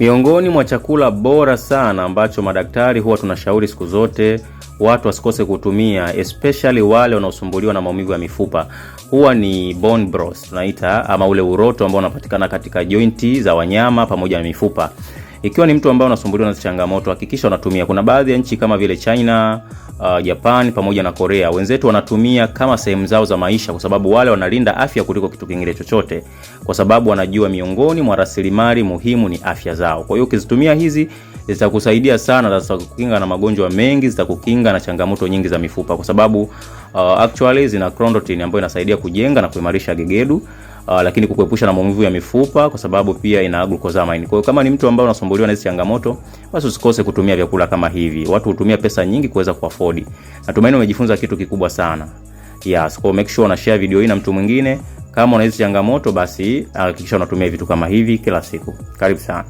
Miongoni mwa chakula bora sana ambacho madaktari huwa tunashauri siku zote watu wasikose kutumia, especially wale wanaosumbuliwa na maumivu ya mifupa, huwa ni bone broth tunaita, ama ule uroto ambao unapatikana katika jointi za wanyama pamoja na mifupa. Ikiwa ni mtu ambaye unasumbuliwa na changamoto, hakikisha unatumia. Kuna baadhi ya nchi kama vile China, Japan pamoja na Korea, wenzetu wanatumia kama sehemu zao za maisha, kwa sababu wale wanalinda afya kuliko kitu kingine chochote, kwa sababu wanajua miongoni mwa rasilimali muhimu ni afya zao. Kwa hiyo ukizitumia hizi zitakusaidia sana, zitakukinga na magonjwa mengi, zitakukinga na changamoto nyingi za mifupa, kwa sababu actually zina chondroitin ambayo inasaidia kujenga na kuimarisha gegedu, lakini kukuepusha na maumivu ya mifupa kwa sababu pia ina glucosamine. Kwa hiyo kama ni mtu ambaye unasumbuliwa na hizo changamoto, basi usikose kutumia vyakula kama hivi. Watu hutumia pesa nyingi kuweza kuafford. Natumaini umejifunza kitu kikubwa sana. Yes, kwa make sure una share video hii na mtu mwingine. Kama una hizo changamoto, basi hakikisha unatumia vitu kama hivi kila siku. Karibu sana.